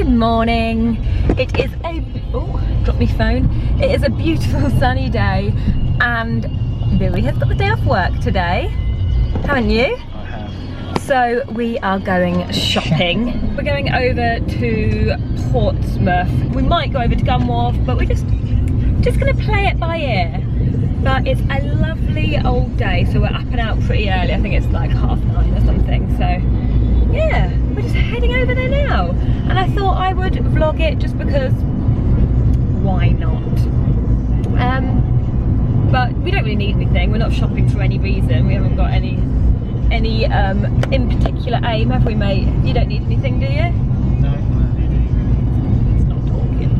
Good morning. It is a drop me phone. It is a beautiful sunny day, and Louis has got the day off work today, haven't you? I have. So we are going shopping. We're going over to Portsmouth. We might go over to Gunwharf, but we're just gonna play it by ear. But it's a lovely old day, so we're up and out pretty early. I think it's like 9:30 or something. So yeah, we're just heading over there now. And I thought I would vlog it just because why not? But we don't really need anything. We're not shopping for any reason. We haven't got any in particular aim, have we, mate? You don't need anything, do you? No, I don't need anything. It's not talking.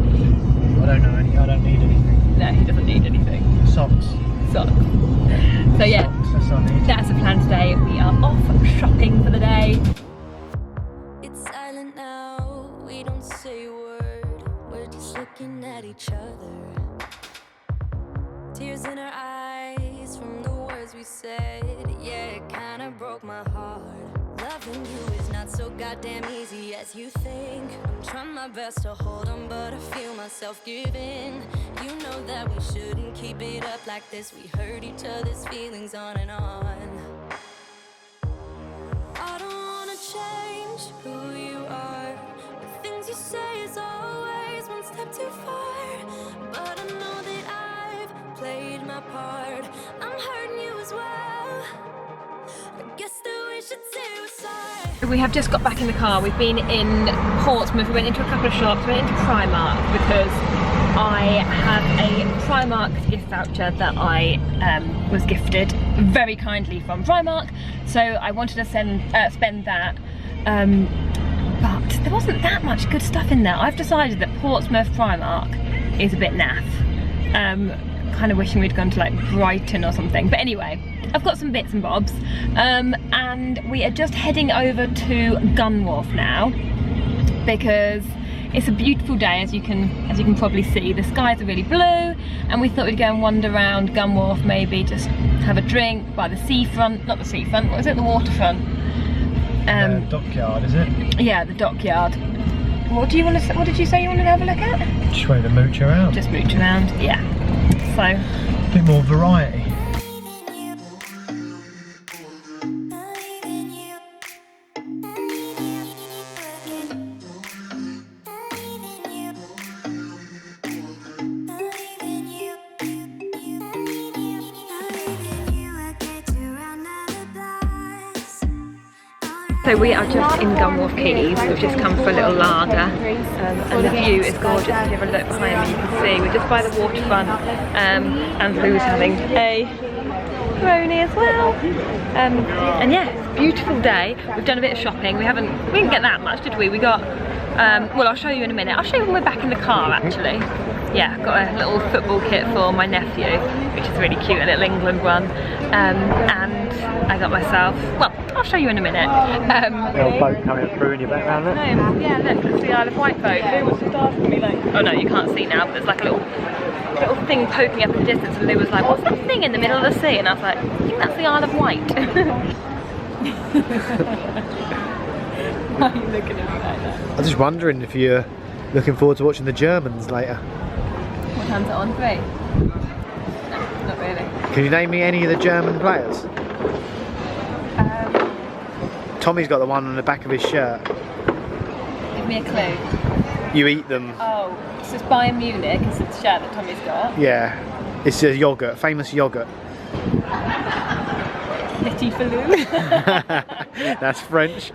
I don't need anything. No, he doesn't need anything. Socks. Socks. So yeah, Socks, that's all I need. that's the plan today. We are off shopping for the day. It's silent now, we don't say a word. We're just looking at each other. Tears in our eyes from the words we said. Yeah, it kinda broke my heart. Loving you is not so goddamn easy as you think. I'm trying my best to hold on, but I feel myself giving. You know that we shouldn't keep it up like this. We hurt each other's feelings on and on. I don't wanna change who you are. The things you say is always one step too far. But I know that I've played my part. I'm hurting you as well. I guess that we should say we're sorry. We have just got back in the car. We've been in Portsmouth. We went into a couple of shops. We went into Primark because I have a Primark gift voucher that I was gifted very kindly from Primark. So I wanted to spend that. But there wasn't that much good stuff in there. I've decided that Portsmouth Primark is a bit naff. Kind of wishing we'd gone to like Brighton or something. But anyway, I've got some bits and bobs. And we are just heading over to Gunwharf now because it's a beautiful day, as you can probably see. The skies are really blue, and we thought we'd go and wander around Gunwharf, maybe just have a drink by the seafront. Not the seafront, what is it? The waterfront. Dockyard, is it? Yeah, the dockyard. What did you say you wanted to have a look at? Just wanted to mooch around. Just mooch around, yeah. So A bit more variety. So we are just in Gunwharf Quays. We've just come for a little lager, and the view is gorgeous. If you have a look behind me, you can see we're just by the waterfront, and Lou's having a Roni as well. And yeah, it's a beautiful day. We've done a bit of shopping. We didn't get that much, did we? We got well, I'll show you in a minute. I'll show you when we're back in the car, actually. Yeah, got a little football kit for my nephew, which is really cute, a little England one. And I got myself, well, I'll show you in a minute. Little boat coming through in your background, look. No, yeah, look, it's the Isle of Wight boat. Lou was just asking me like, oh no, you can't see now, but there's like a little thing poking up in the distance, and Lou was like, what's that thing in the middle of the sea? And I was like, I think that's the Isle of Wight. Why are you looking at me like that? I was just wondering if you're looking forward to watching the Germans later. What time's it on? 3? No, not really. Can you name me any of the German players? Tommy's got the one on the back of his shirt. Give me a clue. You eat them. Oh, so it's Bayern Munich, it's the shirt that Tommy's got. Yeah. It's a yogurt, famous yogurt. Petit Falou. That's French.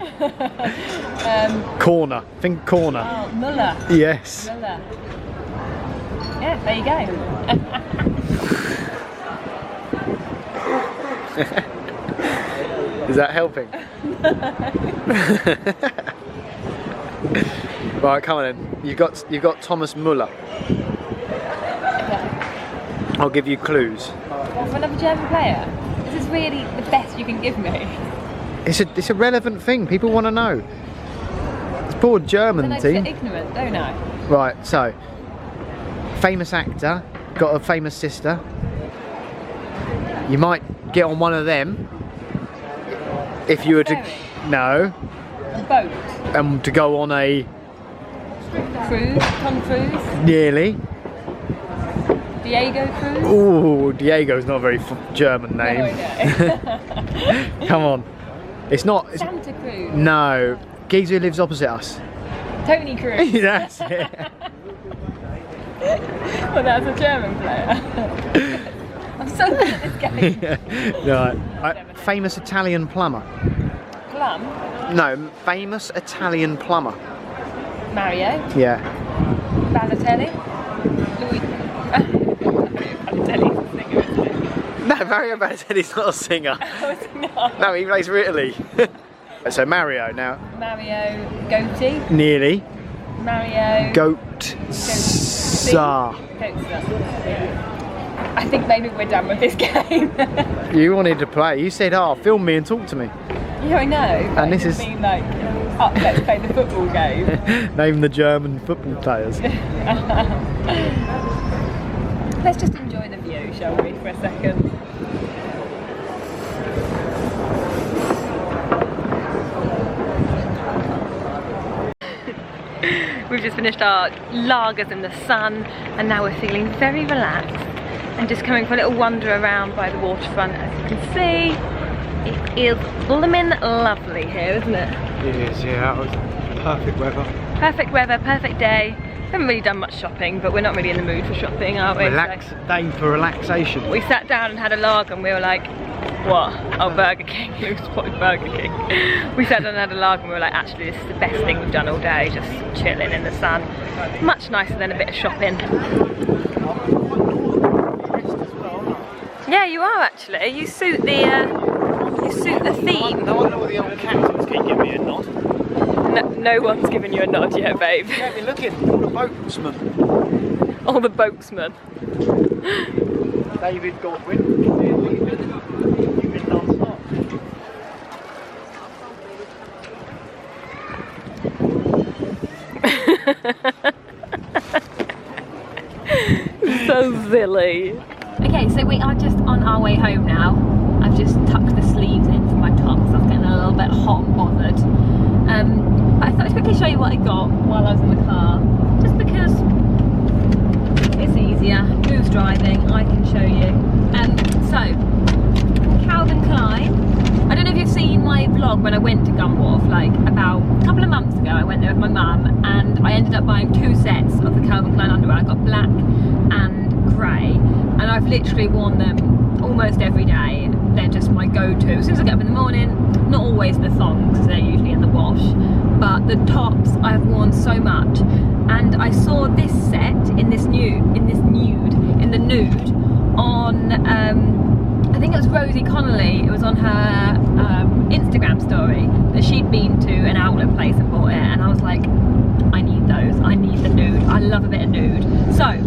Corner. Think corner. Oh, Muller. Yes. Muller. Yeah, there you go. Is that helping? Right, come on then. You've got Thomas Muller. Okay. I'll give you clues. Well, for another German player, this is really the best you can give me. It's a relevant thing. People want to know. It's poor German Then I just team. get ignorant, don't I? Right. So, famous actor, got a famous sister. You might get on one of them if you were to Ferry. no, A boat. to go on a Cruz, Tom Cruise, Nearly. Diego Cruz. Oh, Diego's not a very German name. No, Come on. It's not. It's, Santa Cruz. no. Geezer who lives opposite us. Tony Cruz. That's it. Well, that's a German player. I'm so good at this game. Right. Famous Italian plumber. Plum. No, famous Italian plumber. Mario. Yeah. Balotelli. Louis. Balotelli's a singer, isn't it? No, Mario Balotelli's not a singer. Oh, is it not? No, he plays for Italy. So Mario now. Mario Goaty. Nearly. Mario. Goat-sa. I think maybe we're done with this game. You wanted to play. You said, "Oh, film me and talk to me." Yeah, I know. And this is. Mean like, oh, let's play the football game. Name the German football players. Let's just enjoy the view, shall we, for a second? We've just finished our lagers in the sun and now we're feeling very relaxed and just coming for a little wander around by the waterfront. As you can see, it is blooming lovely here, isn't it? It is, yeah. It was perfect weather. Perfect weather, perfect day. Haven't really done much shopping, but we're not really in the mood for shopping, are we? Relax day for relaxation. We sat down and had a lager and we were like, what? Oh, Burger King. Luke spotted Burger King. We sat down and had a lager and we were like, actually this is the best thing we've done all day, just chilling in the sun. Much nicer than a bit of shopping. Yeah, you are actually. You suit the theme. No wonder why the old captains keep giving me a nod. No one's given you a nod yet, babe. Yeah, we're looking. All the boatsmen. All the boatsmen. David Godwin. You've been non-stop. So silly. Okay, so we are just on our way home now. I've just tucked the sleeves in for my top because I was getting a little bit hot and bothered. But I thought I'd quickly show you what I got while I was in the car, just because it's easier. Who's driving? I can show you. So, Calvin Klein. I don't know if you've seen my vlog when I went to Gunwharf, like about a couple of months ago. I went there with my mum and I ended up buying 2 sets of the Calvin Klein underwear. I got black and grey, and I've literally worn them almost every day. They're just my go-to. As soon as I get up in the morning, not always the thongs because they're usually in the wash, but the tops I've worn so much. And I saw this set in the nude on I think it was Rosie Connolly. It was on her Instagram story that she'd been to an outlet place and bought it, and I was like, I need those. I need the nude. I love a bit of nude. So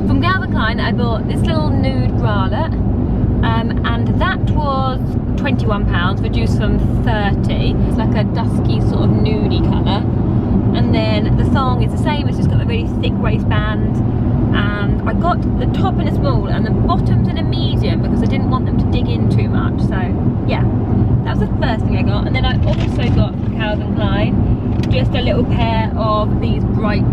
from Calvin Klein I bought this little nude bralette, and that was £21, reduced from 30. It's like a dusky sort of nudie colour. And then the thong is the same, it's just got a really thick waistband. And I got the top in a small and the bottoms in a medium because I didn't want them to dig in too much. So yeah, that was the first thing I got. And then I also got from Calvin Klein just a little pair of these bright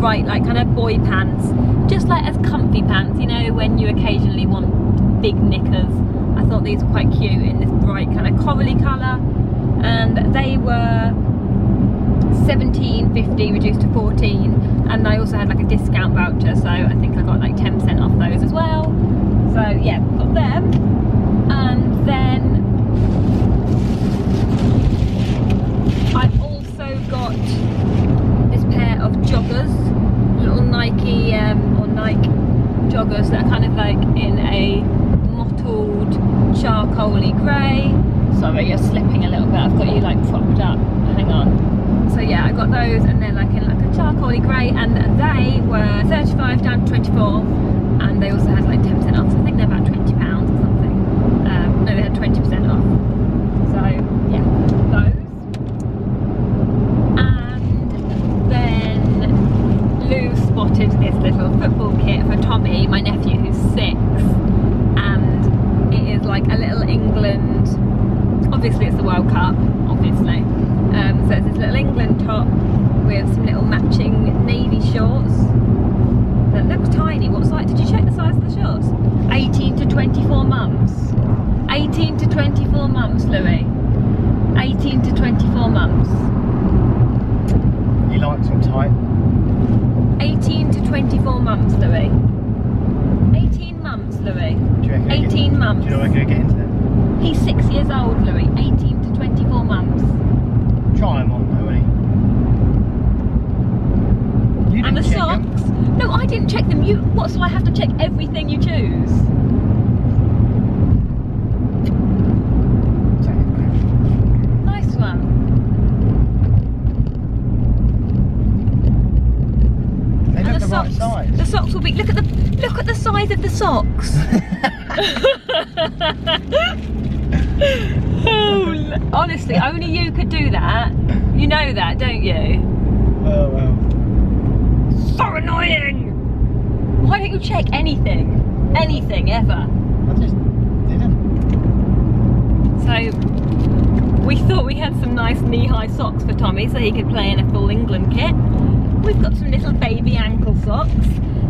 like kind of boy pants, just like as comfy pants, you know, when you occasionally want big knickers. I thought these were quite cute in this bright kind of corally colour, and they were £17.50 reduced to 14, and I also had like a discount voucher, so I think I got like 10% off those as well. So yeah, got them. And then I've also got this pair of joggers, little Nike or Nike joggers that are kind of like in a mottled charcoaly grey. Sorry, you're slipping a little bit. I've got you like propped up. Hang on. So yeah, I got those, and they're like in like a charcoaly grey, and they were 35 down to 24, and they also had like 10% off. So I think they're about £20 or something. No, they had 20% off. So yeah, those. And then Lou spotted this little football kit for Tommy, my nephew, who's 6, and it is like a little England. Obviously it's the World Cup, obviously. So it's this little England top with some little matching navy shorts. That looks tiny. What size? Did you check the size of the shorts? 18 to 24 months. 18 to 24 months, Louis. 18 to 24 months. You like some tight? 18 to 24 months, Louis. 18 months, Louis. 18 months. Do you know I can get into it? He's 6 years old, Louis. 18 to 24 months. Try them on though, ain't you? You And the didn't check socks? them. No, I didn't check them. You. What? So I have to check everything you choose? Check it, mate. Nice one. They And look the the right socks. size. The socks will be. Look at the size of the socks. Oh, honestly, only you could do that. You know that, don't you? Oh well. So annoying. Why don't you check anything? Anything ever? I just didn't. So we thought we had some nice knee-high socks for Tommy so he could play in a full England kit. We've got some little baby ankle socks,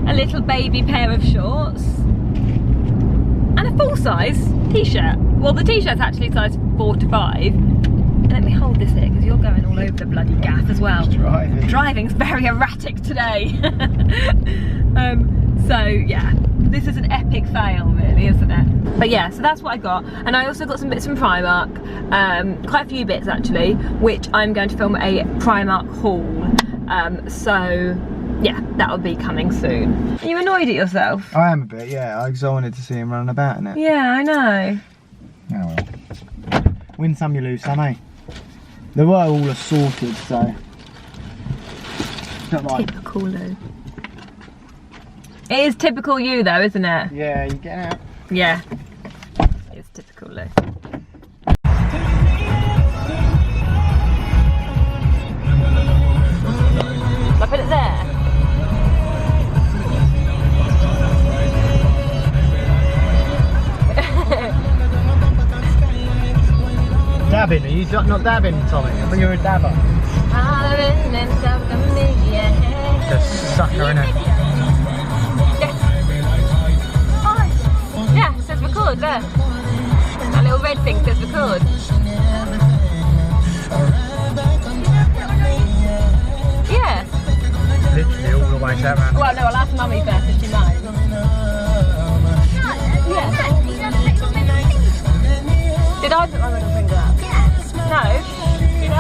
a little baby pair of shorts, and a full-size t-shirt. Well, the t-shirt's actually size 4 to 5. Let me hold this here because you're going all over the bloody gaff as well. Driving. Driving's very erratic today. So yeah, this is an epic fail really, isn't it? But yeah, so that's what I got. And I also got some bits from Primark, quite a few bits actually, which I'm going to film a Primark haul. So yeah, that'll be coming soon. Are you annoyed at yourself? I am a bit, yeah, because I wanted to see him running about in it. Yeah, I know. Oh well. Win some, you lose some, eh? They were all assorted, so. It's not like. Typical Lou. It is typical you though, isn't it? Yeah, you get out. Yeah. It's typical Lou. I put it there. Dabbing, are you not dabbing, Tommy? I think you're a dabber. The sucker, innit? Yeah, it says record there. That little red thing says record. Yeah. Literally all the way down. Well, no, I'll ask Mummy first if she minds. Yeah. Did I put my middle finger up? No. Did I?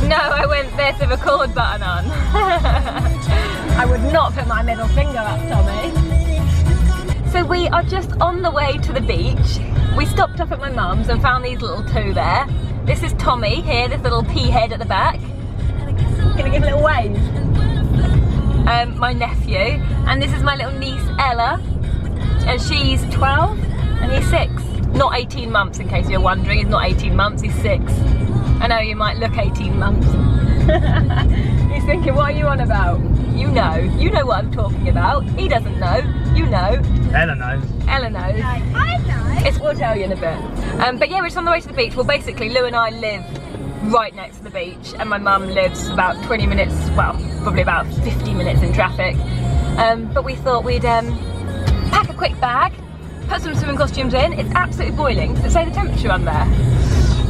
No, I went, there's the record button on. I would not put my middle finger up, Tommy. So we are just on the way to the beach. We stopped off at my mum's and found these little two there. This is Tommy here, this little pea head at the back. Gonna give a little wave. My nephew, and this is my little niece Ella, and she's 12 and he's 6. Not 18 months in case you're wondering, he's not 18 months, he's 6. I know you might look 18 months. He's thinking, what are you on about? You know what I'm talking about. He doesn't know, you know. Ella knows. Ella knows. I know. We'll tell you in a bit. But yeah, we're just on the way to the beach. Well, basically, Lou and I live right next to the beach, and my mum lives about 20 minutes, well, probably about 50 minutes in traffic. But we thought we'd pack a quick bag, put some swimming costumes in. It's absolutely boiling. Does it say the temperature on there?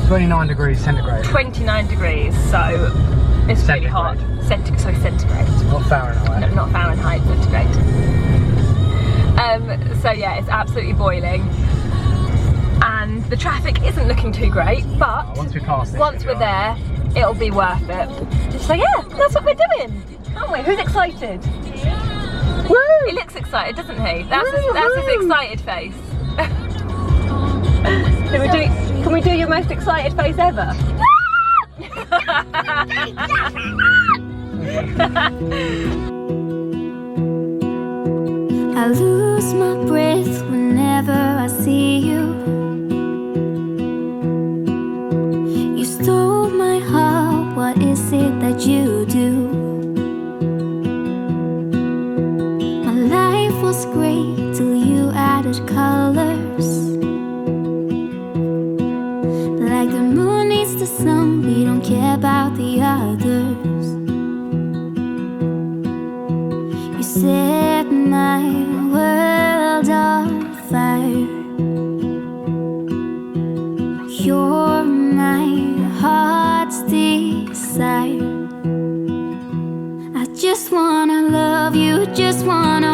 29 degrees centigrade. 29 degrees, so it's really hot. Sorry, centigrade. Not Fahrenheit. No, not Fahrenheit, centigrade. So yeah, it's absolutely boiling. And the traffic isn't looking too great, but Once we pass it, once we're there, it'll be worth it. So yeah, that's what we're doing, aren't we? Who's excited? Woo! He looks excited, doesn't he? That's his excited face. Can we do your most excited face ever? I lose my breath whenever I see you. You stole my heart, what is it that you do? My life was great till you added colors. Like the moon needs the sun, we don't care about the the others. You set my world on fire. You're my heart's desire. I just wanna love you, just wanna